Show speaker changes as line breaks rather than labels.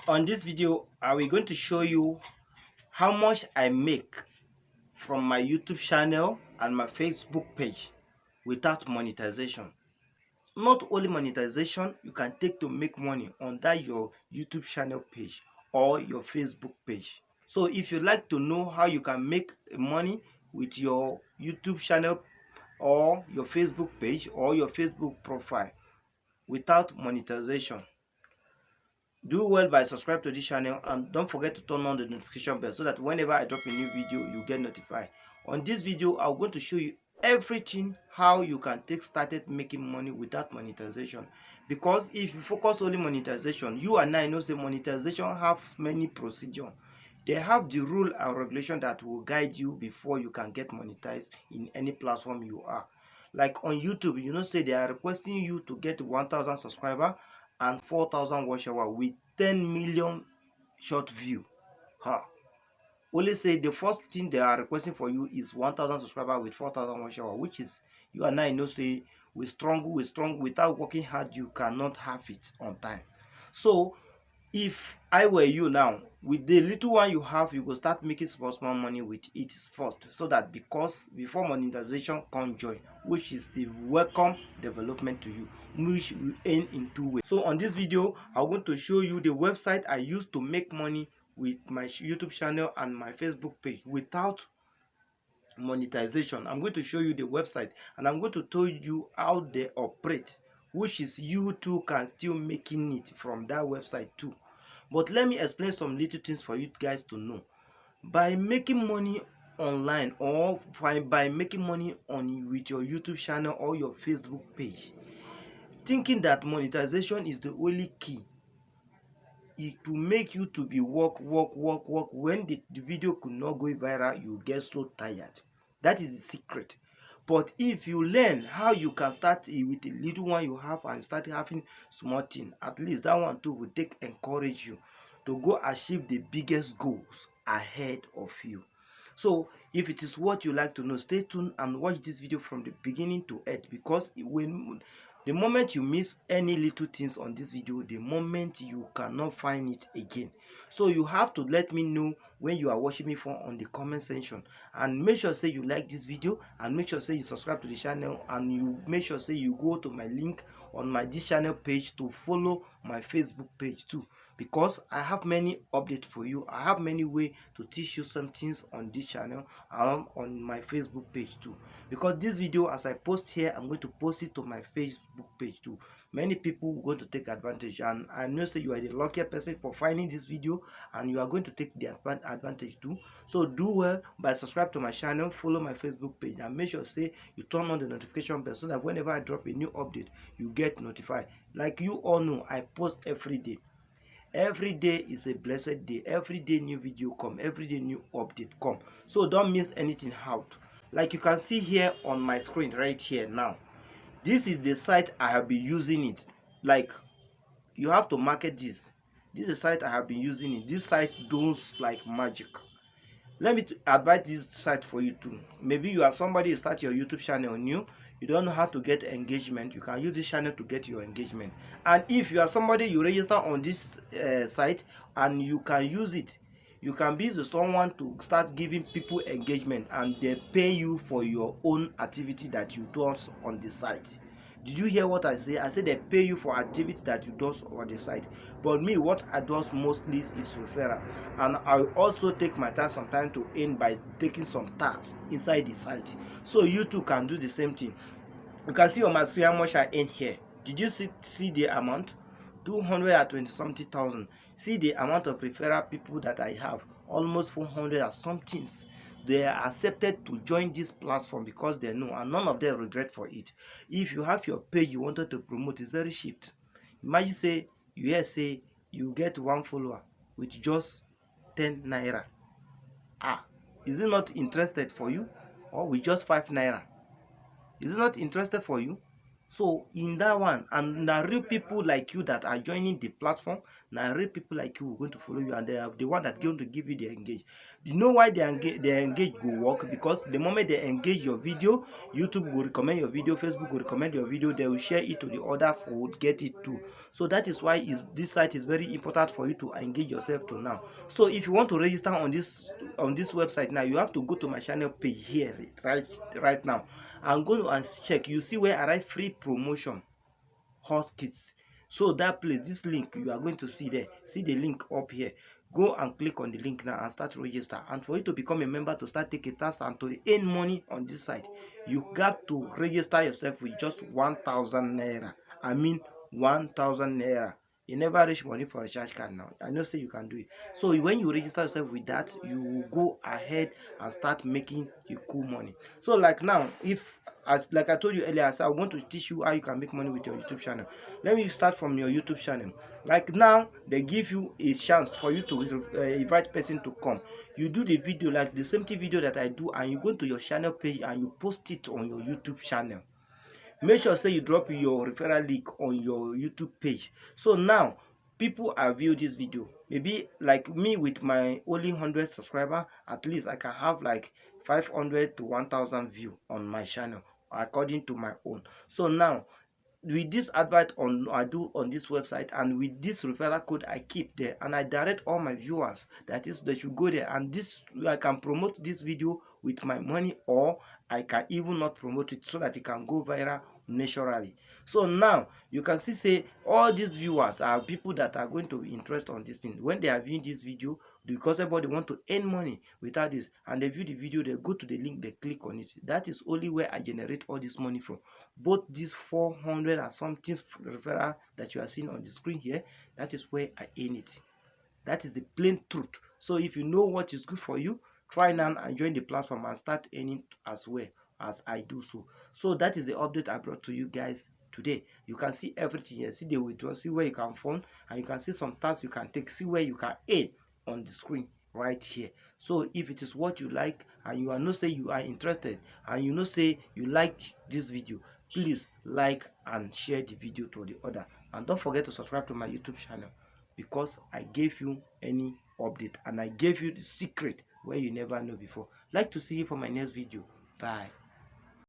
On this video, I will going to show you how much I make from my YouTube channel and my Facebook page without monetization. Not only monetization you can take to make money on that your YouTube channel page or your Facebook page. So if you like to know how you can make money with your YouTube channel or your Facebook page or your Facebook profile without monetization, do well by subscribe to this channel and don't forget to turn on the notification bell so that whenever I drop a new video you get notified. On this video I'm going to show you everything how you can take started making money without monetization, because if you focus only monetization, you and I know say monetization have many procedure. They have the rule and regulation that will guide you before you can get monetized in any platform you are. Like on YouTube, you know say they are requesting you to get 1,000 subscribers and 4,000 watch hour with 10 million short view. Huh. Only say the first thing they are requesting for you is 1,000 subscribers with 4,000 watch hour, which is you and I know say we strong without working hard you cannot have it on time. So if I were you now, with the little one you have, you go start making small money with it first, so that because before monetization can join, which is the welcome development to you, which you earn in 2 ways. So on this video I'm going to show you the website I use to make money with my YouTube channel and my Facebook page without monetization. I'm going to show you the website and I'm going to tell you how they operate, which is you too can still making it from that website too. But let me explain some little things for you guys to know. By making money online or by making money on with your YouTube channel or your Facebook page, thinking that monetization is the only key, it will make you to be work. When the video could not go viral, you get so tired. That is the secret. But if you learn how you can start with the little one you have and start having small thing, at least that one too will encourage you to go achieve the biggest goals ahead of you. So if it is what you like to know, stay tuned and watch this video from the beginning to end, because the moment you miss any little things on this video, the moment you cannot find it again. So you have to let me know when you are watching me from on the comment section, and make sure say you like this video and make sure say you subscribe to the channel, and you make sure say you go to my link on my this channel page to follow my Facebook page too, because I have many updates for you. I have many ways to teach you some things on this channel and on my Facebook page too, because this video as I post here, I'm going to post it to my Facebook page too. Many people are going to take advantage, and I know say you are the luckiest person for finding this video and you are going to take the advantage too. So do well by subscribe to my channel, follow my Facebook page, and make sure say you turn on the notification bell so that whenever I drop a new update you get notified. Like you all know, I post every day. Every day is a blessed day. Every day new video come, every day new update come, so don't miss anything out. Like you can see here on my screen right here now, this is the site I have been using it. Like you have to market this. This is the site I have been using it. This site does like magic. Let me advise this site for you too. Maybe you are somebody who start your YouTube channel new, you don't know how to get engagement, you can use this channel to get your engagement. And if you are somebody you register on this site and you can use it, you can be the someone to start giving people engagement and they pay you for your own activity that you do on the site. Did you hear what I say? I said they pay you for activity that you do on the site. But me, what I do mostly is referral, and I also take my time sometimes to earn by taking some tasks inside the site. So you too can do the same thing. You can see on my screen how much I earn here. Did you see the amount? 220 something thousand. See the amount of referral people that I have, almost 400 or something. They are accepted to join this platform because they know, and none of them regret for it. If you have your page you wanted to promote, it's very shift. Imagine say you hear say you get one follower with just 10 naira. Is it not interested for you? Or with just 5 naira? Is it not interested for you? So in that one, and na real people like you that are joining the platform, na real people like you who going to follow you, and they are the one that going to give you the engage. You know why they engage go work? Because the moment they engage your video, YouTube will recommend your video, Facebook will recommend your video, they will share it to the other for get it too. So that is why this site is very important for you to engage yourself to now. So if you want to register on this website now, you have to go to my channel page here right now. I'm going to check. You see where I write free promotion hotkeys. So that place, this link you are going to see there, see the link up here. Go and click on the link now and start register. And for you to become a member, to start taking tasks and to earn money on this site, you got to register yourself with just 1,000 naira. I mean 1,000 naira. You never reach money for a charge card now. I know say you can do it. So when you register yourself with that, you will go ahead and start making your cool money. So like now, if as like I told you earlier, so I want to teach you how you can make money with your YouTube channel. Let me start from your YouTube channel. Like now, they give you a chance for you to invite person to come. You do the video like the same video that I do, and you go to your channel page and you post it on your YouTube channel. Make sure say you drop your referral link on your YouTube page. So now people are view this video. Maybe like me with my only 100 subscriber, at least I can have like 500 to 1,000 view on my channel according to my own. So now with this advert on I do on this website, and with this referral code I keep there, and I direct all my viewers that is they should go there, and this I can promote this video with my money, or I can even not promote it so that it can go viral naturally. So now you can see say all these viewers are people that are going to be interested on this thing. When they are viewing this video, because everybody want to earn money without this, and they view the video, they go to the link, they click on it. That is only where I generate all this money from. Both these 400 and something referral that you are seeing on the screen here, that is where I earn it. That is the plain truth. So if you know what is good for you, try now and join the platform and start earning as well as I do so. So that is the update I brought to you guys today. You can see everything here. See the withdrawal, see where you can fund, and you can see some tasks you can take, see where you can earn on the screen right here. So if it is what you like, and you are not say you are interested, and you know say you like this video, please like and share the video to the other, and don't forget to subscribe to my YouTube channel, because I gave you any update and I gave you the secret where you never know before. Like to see you for my next video. Bye.